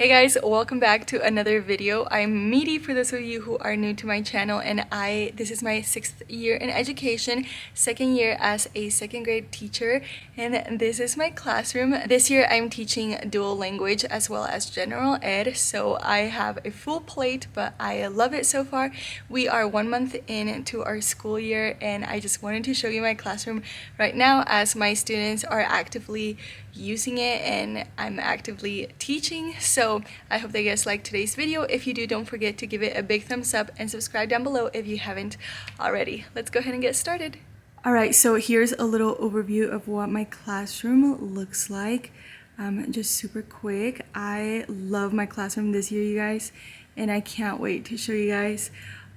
Hey guys, welcome back to another video. I'm Meaty for those of you who are new to my channel, and this is my 6th year in education, 2nd year as a 2nd grade teacher, and this is my classroom. This year I'm teaching dual language as well as general ed, so I have a full plate, but I love it so far. We are 1 month into our school year, and I just wanted to show you my classroom right now as my students are actively using it and I'm actively teaching. So I hope that you guys like today's video. If you do, don't forget to give it a big thumbs up and subscribe down below if you haven't already. Let's go ahead and get started. Alright, so here's a little overview of what my classroom looks like. Just super quick. I love my classroom this year, you guys, and I can't wait to show you guys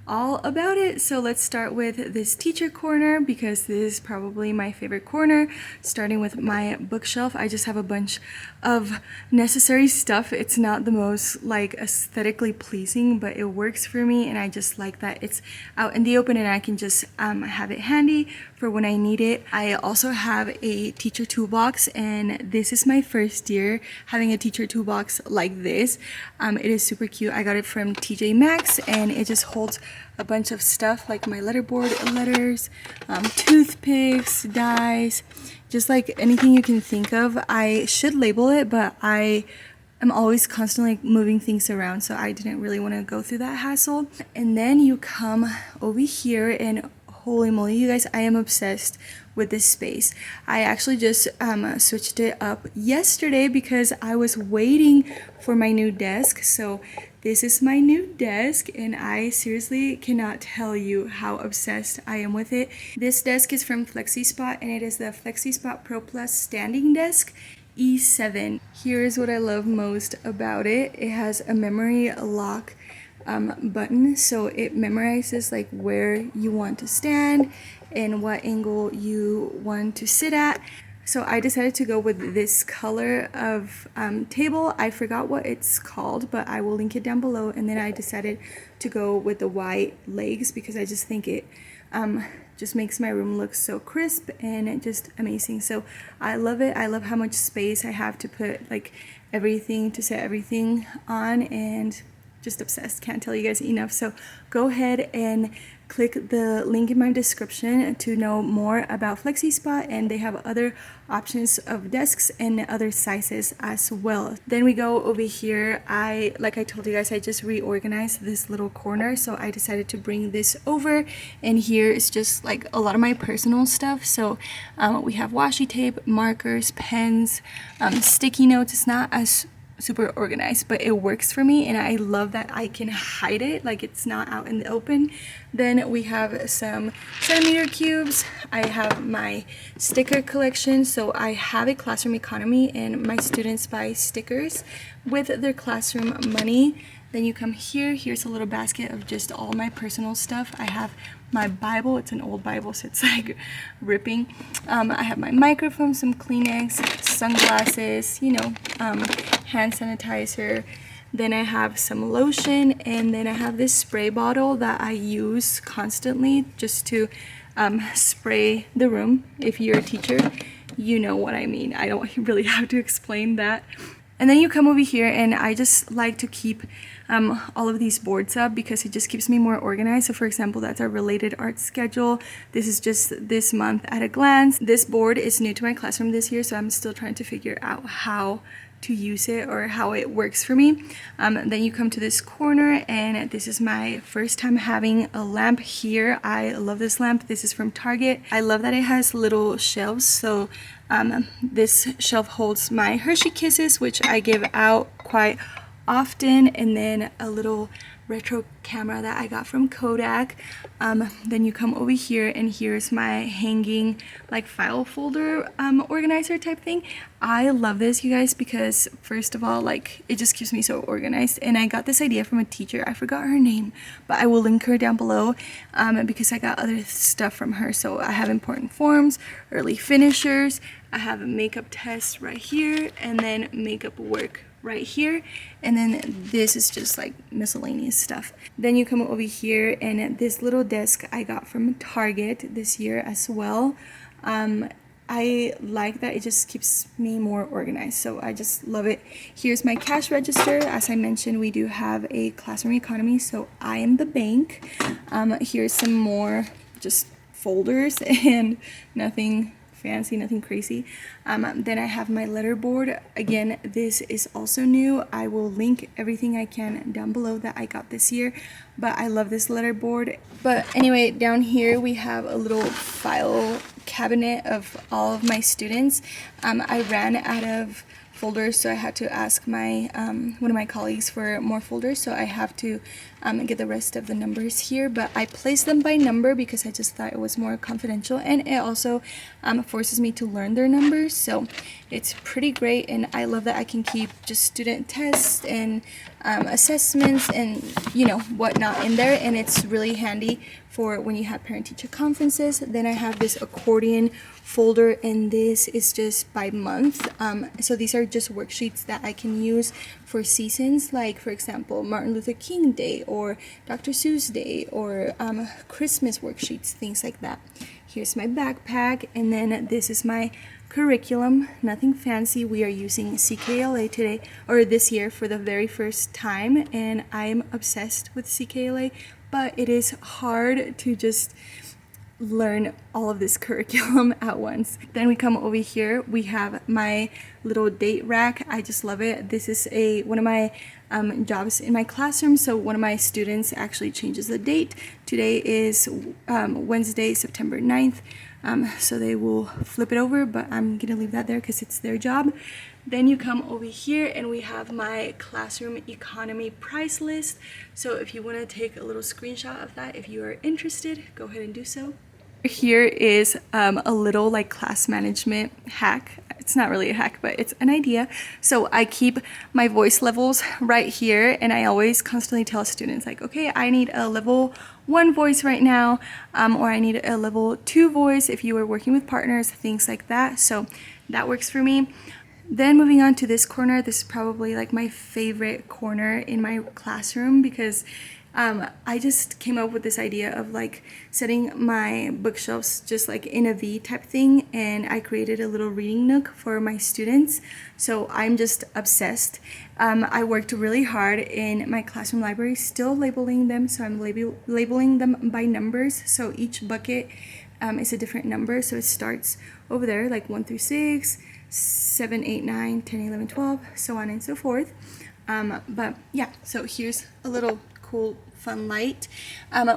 all about it. So let's start with this teacher corner because this is probably my favorite corner, starting with my bookshelf. I just have a bunch of necessary stuff. It's not the most like aesthetically pleasing, but it works for me, and I just like that it's out in the open and I can just have it handy for when I need it. I also have a teacher toolbox, and this is my first year having a teacher toolbox like this. It is super cute. I got it from TJ Maxx, and it just holds a bunch of stuff like my letterboard letters, toothpicks, dies, just like anything you can think of. I should label it, but I am always constantly moving things around, so I didn't really want to go through that hassle. And then you come over here, and holy moly, you guys, I am obsessed with this space. I actually just switched it up yesterday because I was waiting for my new desk. So this is my new desk, and I seriously cannot tell you how obsessed I am with it. This desk is from Flexi, and it is the Flexi Pro Plus standing desk E7. Here is what I love most about it. It has a memory lock button, so it memorizes like where you want to stand and what angle you want to sit at. So I decided to go with this color of table. I forgot what it's called, but I will link it down below. And then I decided to go with the white legs because I just think it just makes my room look so crisp and just amazing. So I love it. I love how much space I have to put like everything, to set everything on, and just obsessed. Can't tell you guys enough. So go ahead and click the link in my description to know more about Flexi, and they have other options of desks and other sizes as well. Then we go over here. Like I told you guys, I just reorganized this little corner, so I decided to bring this over, and here is just like a lot of my personal stuff. So we have washi tape, markers, pens, sticky notes. It's not as super organized, but it works for me, and I love that I can hide it, like it's not out in the open. Then we have some centimeter cubes. I have my sticker collection, so I have a classroom economy, and my students buy stickers with their classroom money. Then you come here, here's a little basket of just all my personal stuff. I have my Bible, it's an old Bible, so it's like ripping. I have my microphone, some Kleenex, sunglasses, you know, hand sanitizer. Then I have some lotion, and then I have this spray bottle that I use constantly just to spray the room. If you're a teacher, you know what I mean. I don't really have to explain that. And then you come over here, and I just like to keep all of these boards up because it just keeps me more organized. So for example, that's our related art schedule. This is just this month at a glance. This board is new to my classroom this year, so I'm still trying to figure out how to use it or how it works for me. Then you come to this corner, and this is my first time having a lamp here. I love this lamp. This is from Target. I love that it has little shelves. So this shelf holds my Hershey Kisses, which I give out quite often, and then a little retro camera that I got from Kodak. Then you come over here, and here's my hanging like file folder organizer type thing. I love this, you guys, because first of all, like, it just keeps me so organized, and I got this idea from a teacher. I forgot her name, but I will link her down below because I got other stuff from her. So I have important forms, early finishers, I have a makeup test right here, and then makeup work right here, and then this is just like miscellaneous stuff. Then you come over here, and this little desk I got from Target this year as well. I like that it just keeps me more organized, so I just love it. Here's my cash register. As I mentioned, we do have a classroom economy, so I am the bank. Here's some more just folders and nothing fancy, nothing crazy. Then I have my letter board. Again, this is also new. I will link everything I can down below that I got this year, but I love this letter board. But anyway, down here we have a little file cabinet of all of my students. I ran out of folders, so I had to ask my one of my colleagues for more folders, so I have to get the rest of the numbers here, but I placed them by number because I just thought it was more confidential, and it also forces me to learn their numbers, so it's pretty great. And I love that I can keep just student tests and assessments and whatnot in there, and it's really handy for when you have parent-teacher conferences. Then I have this accordion folder, and this is just by month. So these are just worksheets that I can use for seasons, like for example Martin Luther King Day or Dr. Seuss Day or Christmas worksheets, things like that. Here's my backpack, and then this is my curriculum. Nothing fancy. We are using CKLA today, or this year, for the very first time, and I am obsessed with CKLA, but it is hard to just learn all of this curriculum at once. Then we come over here, we have my little date rack. I just love it. This is one of my jobs in my classroom, so one of my students actually changes the date. Today is Wednesday, September 9th, so they will flip it over, but I'm gonna leave that there because it's their job. Then you come over here and we have my classroom economy price list. So if you want to take a little screenshot of that, if you are interested, go ahead and do so. Here is a little like class management hack. It's not really a hack, but it's an idea. So I keep my voice levels right here, and I always constantly tell students like, okay, I need a level 1 voice right now, or I need a level 2 voice if you are working with partners, things like that. So that works for me. Then moving on to this corner, this is probably like my favorite corner in my classroom because I just came up with this idea of like setting my bookshelves just like in a V type thing, and I created a little reading nook for my students. So I'm just obsessed. I worked really hard in my classroom library, still labeling them, so I'm labeling them by numbers. So each bucket is a different number, so it starts over there like 1 through 6, 7, 8, 9, 10, 11, 12, so on and so forth. But yeah, so here's a little cool fun light.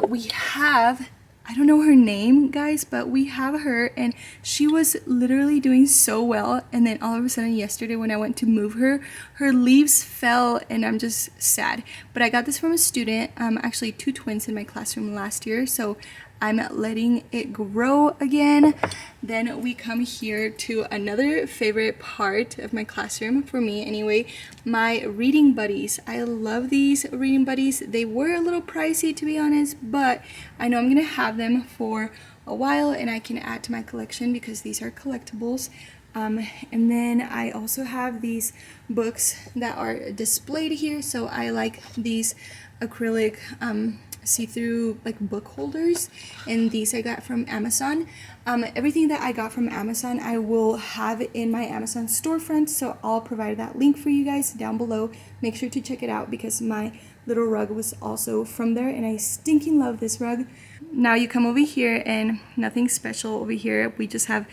We have, I don't know her name, guys, but we have her, and she was literally doing so well, and then all of a sudden yesterday when I went to move her, her leaves fell, and I'm just sad. But I got this from a student, actually 2 twins in my classroom last year, so I'm letting it grow again. Then we come here to another favorite part of my classroom, for me anyway, my reading buddies. I love these reading buddies. They were a little pricey, to be honest, but I know I'm gonna have them for a while and I can add to my collection because these are collectibles. And then I also have these books that are displayed here, so I like these acrylic see-through like book holders, and these I got from Amazon. Everything that I got from Amazon I will have in my Amazon storefront, so I'll provide that link for you guys down below. Make sure to check it out because my little rug was also from there, and I stinking love this rug. Now you come over here and nothing special over here. We just have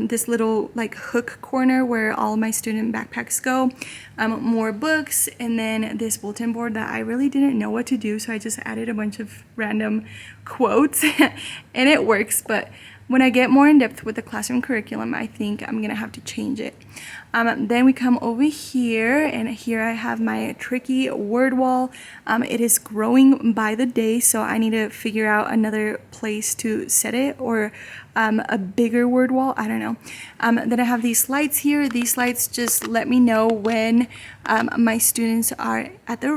this little like hook corner where all my student backpacks go, more books, and then this bulletin board that I really didn't know what to do, so I just added a bunch of random quotes and it works, but when I get more in depth with the classroom curriculum, I think I'm gonna have to change it. Then we come over here, and here I have my tricky word wall. It is growing by the day, so I need to figure out another place to set it, or a bigger word wall, I don't know. Then I have these lights here. These lights just let me know when my students are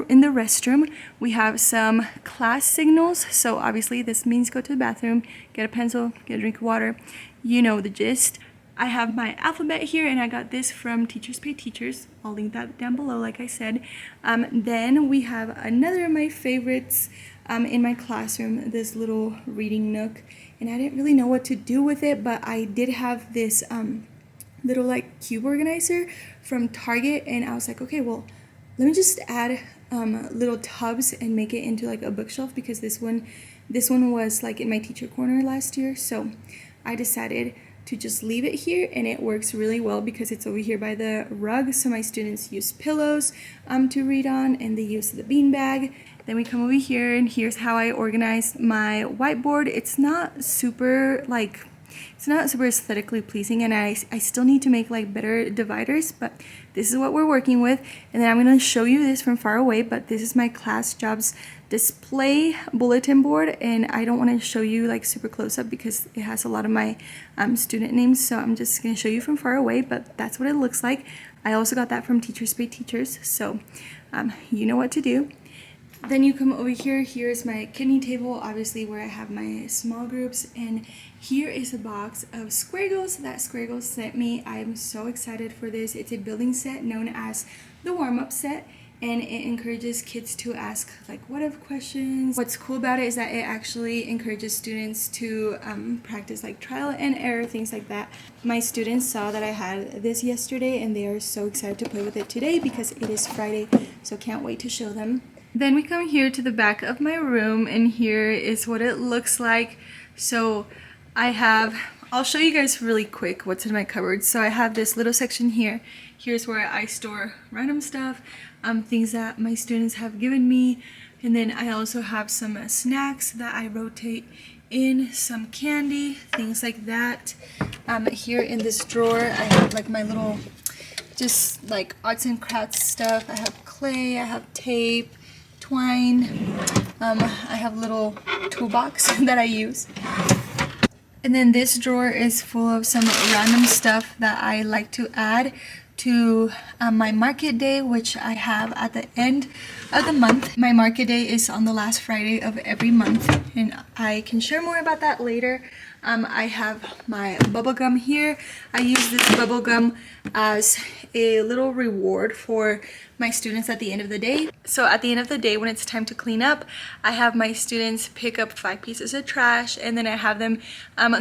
in the restroom. We have some class signals, so obviously this means go to the bathroom, get a pencil, get a drink of water. You know the gist. I have my alphabet here, and I got this from Teachers Pay Teachers. I'll link that down below, like I said. Then we have another of my favorites, in my classroom, this little reading nook, and I didn't really know what to do with it, but I did have this little like cube organizer from Target, and I was like, okay, well, let me just add little tubs and make it into like a bookshelf, because this one was like in my teacher corner last year, so I decided to just leave it here, and it works really well because it's over here by the rug, so my students use pillows to read on, and they use the beanbag. Then we come over here, and here's how I organize my whiteboard. It's not super aesthetically pleasing, and I still need to make like better dividers, but this is what we're working with. And then I'm going to show you this from far away, but this is my class jobs display bulletin board, and I don't want to show you like super close up because it has a lot of my student names, so I'm just going to show you from far away, but that's what it looks like. I also got that from Teachers Pay Teachers, so you know what to do. Then you come over here, here's my kidney table, obviously where I have my small groups, and here is a box of Squaregos that Squaregos sent me. I am so excited for this. It's a building set known as the warm-up set, and it encourages kids to ask like what if questions. What's cool about it is that it actually encourages students to practice like trial and error, things like that. My students saw that I had this yesterday, and they are so excited to play with it today because it is Friday, so can't wait to show them. Then we come here to the back of my room, and here is what it looks like. So I'll show you guys really quick what's in my cupboard. So I have this little section here. Here's where I store random stuff, things that my students have given me. And then I also have some snacks that I rotate in, some candy, things like that. Here in this drawer, I have like my little, just like arts and crafts stuff. I have clay, I have tape, twine, I have a little toolbox that I use. And then this drawer is full of some random stuff that I like to add to my market day, which I have at the end of the month. My market day is on the last Friday of every month, and I can share more about that later. I have my bubble gum here. I use this bubble gum as a little reward for my students at the end of the day. So at the end of the day, when it's time to clean up, I have my students pick up 5 pieces of trash, and then I have them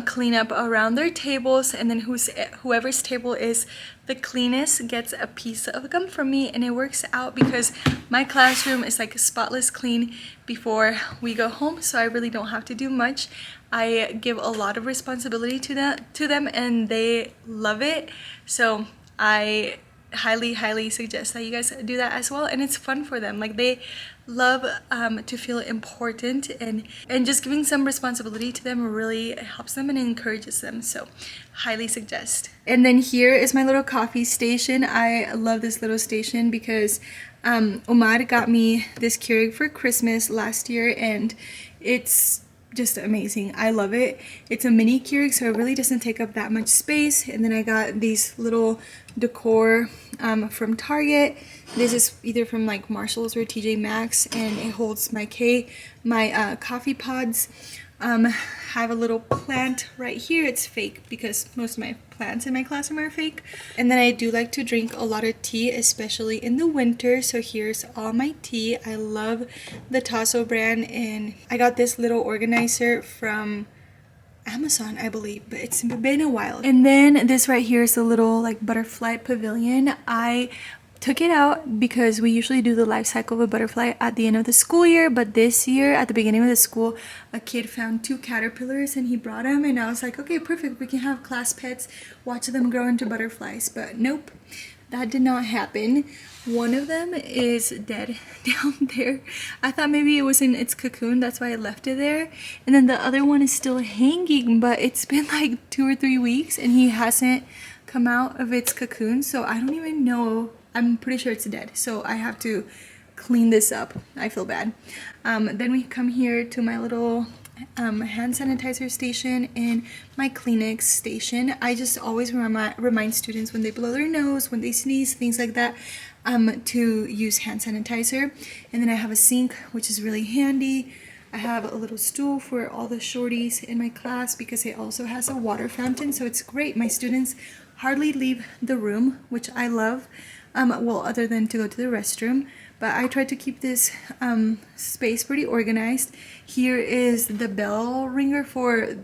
clean up around their tables, and then whoever's table is the cleanest gets a piece of gum from me. And it works out because my classroom is like spotless clean before we go home, so I really don't have to do much. I give a lot of responsibility to them, and they love it. So I highly suggest that you guys do that as well, and it's fun for them. Like, they love to feel important, and just giving some responsibility to them really helps them and encourages them, so highly suggest. And then here is my little coffee station. I love this little station because Omar got me this Keurig for Christmas last year, and it's just amazing. I love it. It's a mini Keurig, so it really doesn't take up that much space. And then I got these little decor from Target. This is either from like Marshalls or TJ Maxx, and it holds my coffee pods. I have a little plant right here. It's fake because most of my plants in my classroom are fake. And then I do like to drink a lot of tea, especially in the winter. So here's all my tea. I love the Tasso brand, and I got this little organizer from Amazon, I believe, but it's been a while. And then this right here is a little like butterfly pavilion. I took it out because we usually do the life cycle of a butterfly at the end of the school year, but this year at the beginning of the school, a kid found 2 caterpillars and he brought them, and I was like, okay, perfect, we can have class pets, watch them grow into butterflies. But nope, that did not happen. One of them is dead down there. I thought maybe it was in its cocoon, that's why I left it there. And then the other one is still hanging, but it's been like 2 or 3 weeks and he hasn't come out of its cocoon, so I don't even know. I'm pretty sure it's dead, so I have to clean this up. I feel bad. Then we come here to my little hand sanitizer station and my Kleenex station. I just always remind students when they blow their nose, when they sneeze, things like that, to use hand sanitizer. And then I have a sink, which is really handy. I have a little stool for all the shorties in my class because it also has a water fountain, so it's great. My students hardly leave the room, which I love. well, other than to go to the restroom. But I tried to keep this space pretty organized. Here is the bell ringer for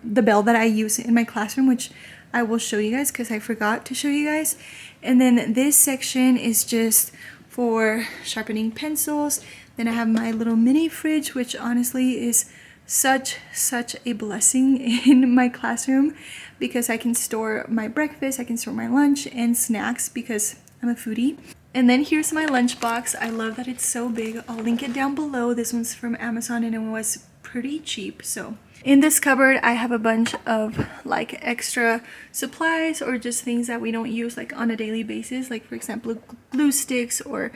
the bell that I use in my classroom, which I will show you guys because I forgot to show you guys. And then this section is just for sharpening pencils. Then I have my little mini fridge, which honestly is such a blessing in my classroom because I can store my breakfast, I can store my lunch and snacks because I'm a foodie. And then here's my lunchbox. I love that it's so big. I'll link it down below. This one's from Amazon and it was pretty cheap. So in this cupboard, I have a bunch of like extra supplies or just things that we don't use like on a daily basis. Like for example, glue sticks or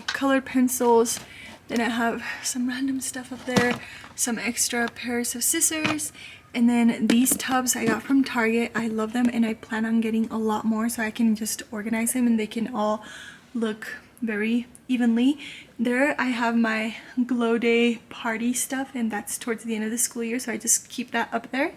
colored pencils. Then I have some random stuff up there, some extra pairs of scissors. And then these tubs I got from Target. I love them and I plan on getting a lot more so I can just organize them and they can all look very evenly. There I have my glow day party stuff and that's towards the end of the school year, so I just keep that up there.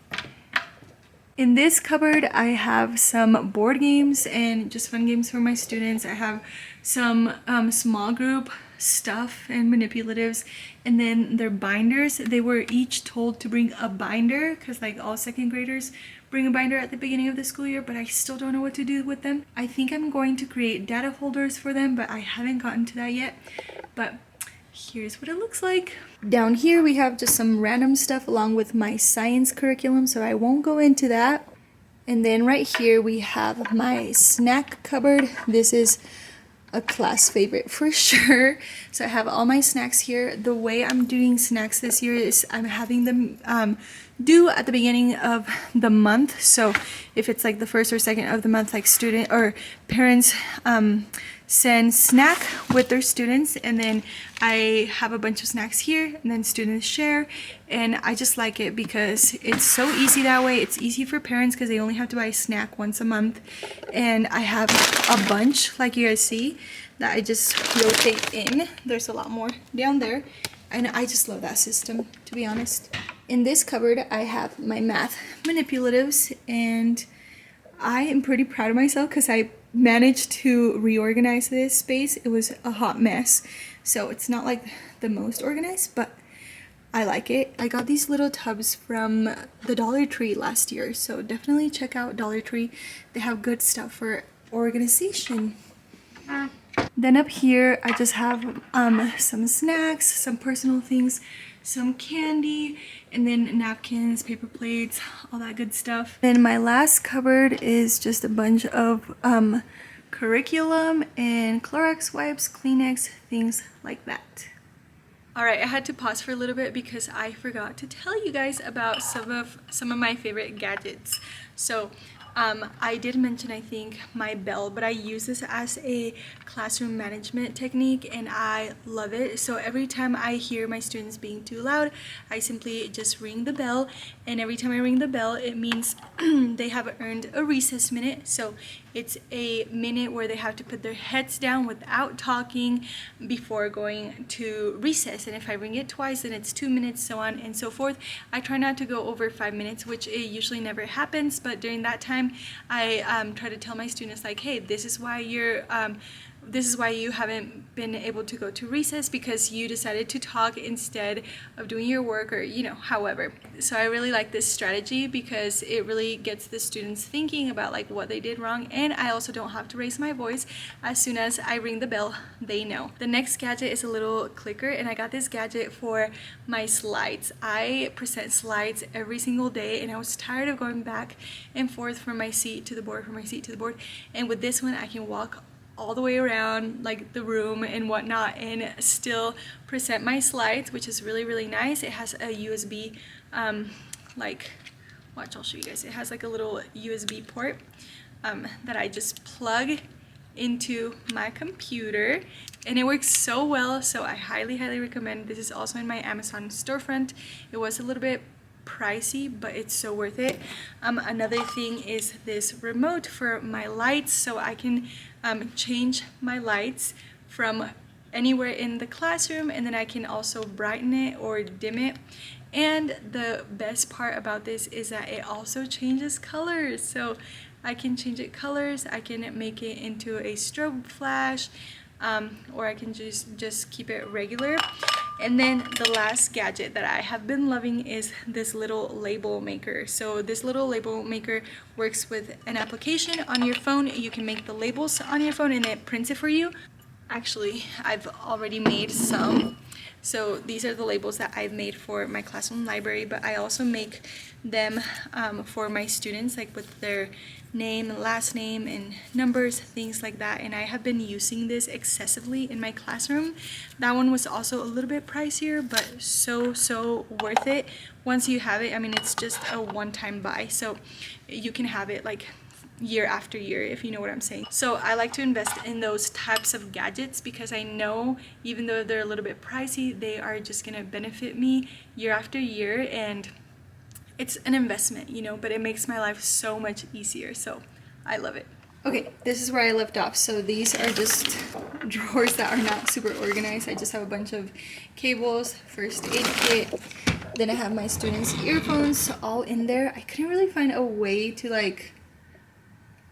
In this cupboard I have some board games and just fun games for my students. I have some small group stuff and manipulatives, and then their binders. They were each told to bring a binder because like all second graders bring a binder at the beginning of the school year, but I still don't know what to do with them. I think I'm going to create data folders for them, but I haven't gotten to that yet. But here's what it looks like. Down here we have just some random stuff along with my science curriculum, so I won't go into that. And then right here we have my snack cupboard. This is a class favorite for sure. So I have all my snacks here. The way I'm doing snacks this year is I'm having them due at the beginning of the month. So if it's like the first or second of the month, like student or parents send snack with their students, and then I have a bunch of snacks here and then students share. And I just like it because it's so easy that way. It's easy for parents because they only have to buy a snack once a month, and I have a bunch like you guys see that I just rotate in. There's a lot more down there and I just love that system, to be honest. In this cupboard I have my math manipulatives, and I am pretty proud of myself because I managed to reorganize this space. It was a hot mess, so it's not like the most organized, but I like it. I got these little tubs from the Dollar Tree last year, so definitely check out Dollar Tree. They have good stuff for organization. Then up here I just have some snacks, some personal things, some candy, and then napkins, paper plates, all that good stuff. Then my last cupboard is just a bunch of curriculum and Clorox wipes, Kleenex, things like that. Alright, I had to pause for a little bit because I forgot to tell you guys about some of my favorite gadgets. So I did mention, I think, my bell, but I use this as a classroom management technique and I love it. So every time I hear my students being too loud, I simply just ring the bell, and every time I ring the bell it means they have earned a recess minute. So it's a minute where they have to put their heads down without talking before going to recess, and if I ring it twice then it's 2 minutes, so on and so forth. I try not to go over 5 minutes, which it usually never happens, but during that time I try to tell my students like, hey, this is why you haven't been able to go to recess, because you decided to talk instead of doing your work, or however. So I really like this strategy because it really gets the students thinking about like what they did wrong, and I also don't have to raise my voice. As soon as I ring the bell, they know. The next gadget is a little clicker, and I got this gadget for my slides. I present slides every single day and I was tired of going back and forth from my seat to the board, and with this one I can walk all the way around like the room and whatnot and still present my slides, which is really nice. It has a USB I'll show you guys. It has like a little USB port that I just plug into my computer, and it works so well, so I highly recommend. This is also in my Amazon storefront. It was a little bit pricey, but it's so worth it. Another thing is this remote for my lights, so I can change my lights from anywhere in the classroom, and then I can also brighten it or dim it. And the best part about this is that it also changes colors, so I can change it colors, I can make it into a strobe flash, or I can just keep it regular. And then the last gadget that I have been loving is this little label maker. So this little label maker works with an application on your phone. You can make the labels on your phone and it prints it for you. Actually, I've already made some. So these are the labels that I've made for my classroom library, but I also make them for my students, like with their name, last name, and numbers, things like that. And I have been using this excessively in my classroom. That one was also a little bit pricier, but so worth it. Once you have it, I mean, it's just a one-time buy, so you can have it like year after year, if you know what I'm saying. So I like to invest in those types of gadgets because I know even though they're a little bit pricey, they are just gonna benefit me year after year, and it's an investment, you know, but it makes my life so much easier, so I love it. Okay, this is where I left off. So these are just drawers that are not super organized. I just have a bunch of cables, first aid kit, then I have my students' earphones all in there. I couldn't really find a way to, like,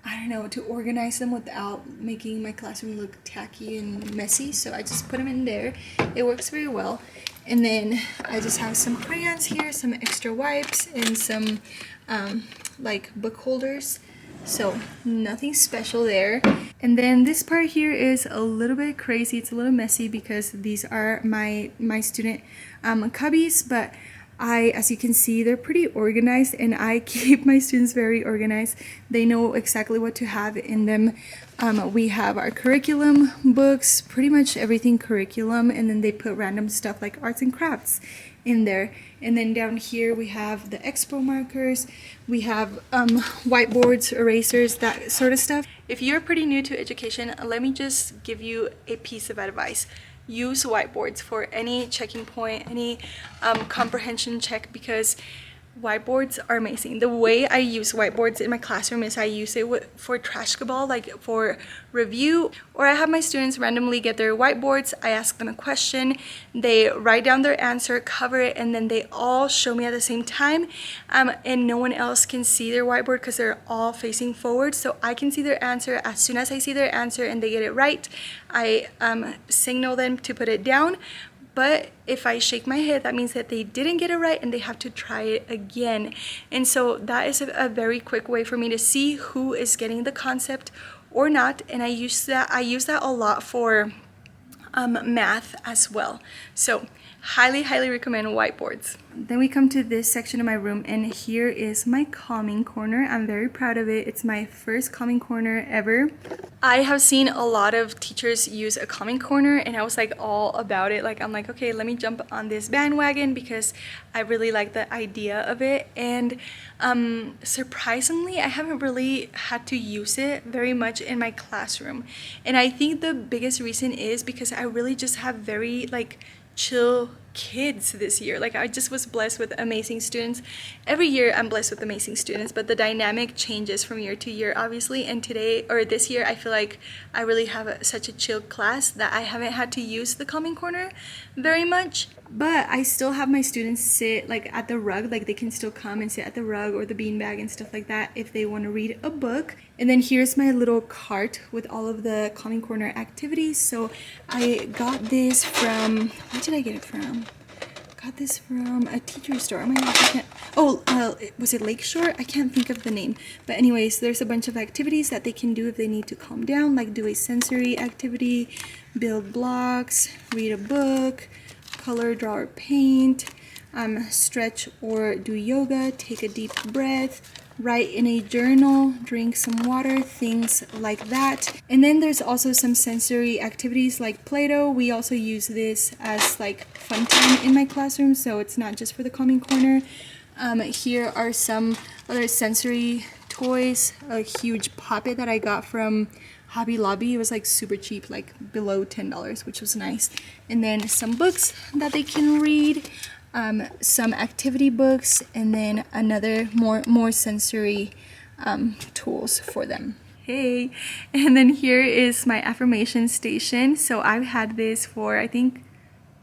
I don't know, to organize them without making my classroom look tacky and messy, so I just put them in there. It works very well. And then I just have some crayons here, some extra wipes, and some like book holders. So nothing special there. And then this part here is a little bit crazy. It's a little messy because these are my student cubbies, but as you can see, they're pretty organized, and I keep my students very organized. They know exactly what to have in them. We have our curriculum books, pretty much everything curriculum, and then they put random stuff like arts and crafts in there. And then down here we have the expo markers, we have whiteboards, erasers, that sort of stuff. If you're pretty new to education, let me just give you a piece of advice. Use whiteboards for any checking point, any comprehension check, because whiteboards are amazing. The way I use whiteboards in my classroom is I use it for trash cabal, like for review, or I have my students randomly get their whiteboards. I ask them a question, they write down their answer, cover it, and then they all show me at the same time, and no one else can see their whiteboard because they're all facing forward, so I can see their answer. As soon as I see their answer and they get it right, I signal them to put it down. But if I shake my head, that means that they didn't get it right and they have to try it again. And so that is a very quick way for me to see who is getting the concept or not. And I use that a lot for math as well. So highly recommend whiteboards. Then we come to this section of my room, and here is my calming corner. I'm very proud of it. It's my first calming corner ever. I have seen a lot of teachers use a calming corner, and I was like all about it. Like, I'm like, okay, let me jump on this bandwagon because I really like the idea of it. And surprisingly, I haven't really had to use it very much in my classroom. And I think the biggest reason is because I really just have very like chill kids this year. Like, I just was blessed with amazing students. Every year I'm blessed with amazing students, but the dynamic changes from year to year, obviously. And this year I feel like I really have such a chill class that I haven't had to use the calming corner very much. But I still have my students sit like at the rug, like they can still come and sit at the rug or the beanbag and stuff like that if they want to read a book. And then here's my little cart with all of the calming corner activities. So I got this from, where did I get it from? Got this from a teacher store. Oh my gosh, I can't. Was it Lakeshore? I can't think of the name. But anyways, there's a bunch of activities that they can do if they need to calm down, like do a sensory activity, build blocks, read a book, color, draw, or paint, stretch or do yoga, take a deep breath, write in a journal, drink some water, things like that. And then there's also some sensory activities like Play-Doh. We also use this as like fun time in my classroom, so it's not just for the calming corner. Here are some other sensory toys, a huge puppet that I got from Hobby Lobby. It was like super cheap, like below $10, which was nice. And then some books that they can read, some activity books, and then another more sensory tools for them. Hey, and then here is my affirmation station. So I've had this for I think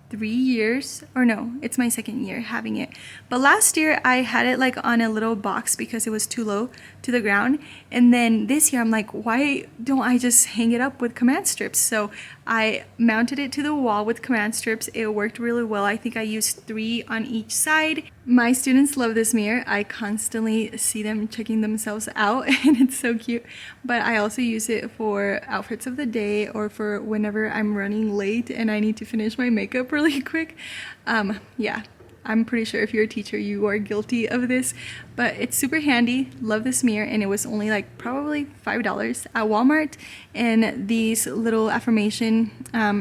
3 years, or no, it's my 2nd year having it. But last year I had it like on a little box because it was too low to the ground. And then this year I'm like, why don't I just hang it up with command strips? So I mounted it to the wall with command strips. It worked really well. I think I used 3 on each side. My students love this mirror. I constantly see them checking themselves out and it's so cute. But I also use it for outfits of the day or for whenever I'm running late and I need to finish my makeup really quick. Yeah, I'm pretty sure if you're a teacher you are guilty of this, but it's super handy. Love this mirror, and it was only like probably $5 at Walmart. And these little affirmation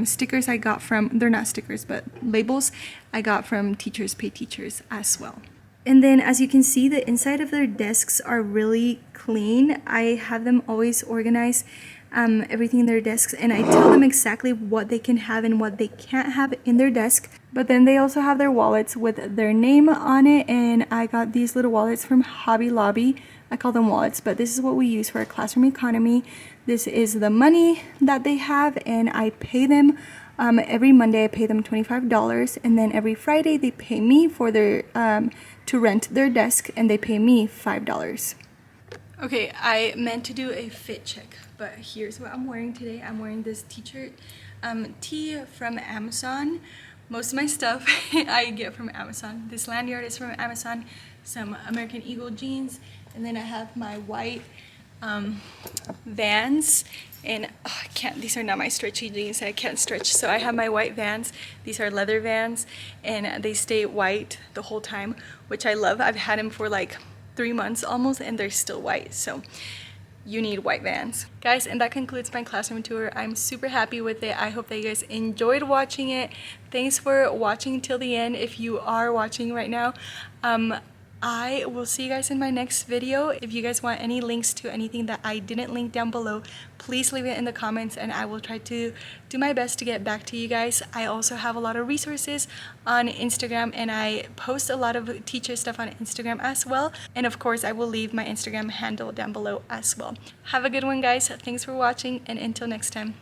stickers I got from, they're not stickers but labels, I got from Teachers Pay Teachers as well. And then as you can see, the inside of their desks are really clean. I have them always organize everything in their desks, and I tell them exactly what they can have and what they can't have in their desk. But then they also have their wallets with their name on it, and I got these little wallets from Hobby Lobby. I call them wallets, but this is what we use for our classroom economy. This is the money that they have, and I pay them every Monday. I pay them $25, and then every Friday they pay me for their to rent their desk, and they pay me $5. Okay, I meant to do a fit check, but here's what I'm wearing today. I'm wearing this t-shirt tee from Amazon. Most of my stuff I get from Amazon. This lanyard is from Amazon, some American Eagle jeans, and then I have my white Vans, and I can't, these are not my stretchy jeans, I can't stretch, so I have my white Vans. These are leather Vans, and they stay white the whole time, which I love. I've had them for like 3 months almost, and they're still white, so you need white Vans. Guys, and that concludes my classroom tour. I'm super happy with it. I hope that you guys enjoyed watching it. Thanks for watching till the end if you are watching right now. I will see you guys in my next video. If you guys want any links to anything that I didn't link down below, please leave it in the comments and I will try to do my best to get back to you guys. I also have a lot of resources on Instagram, and I post a lot of teacher stuff on Instagram as well. And of course, I will leave my Instagram handle down below as well. Have a good one, guys. Thanks for watching, and until next time.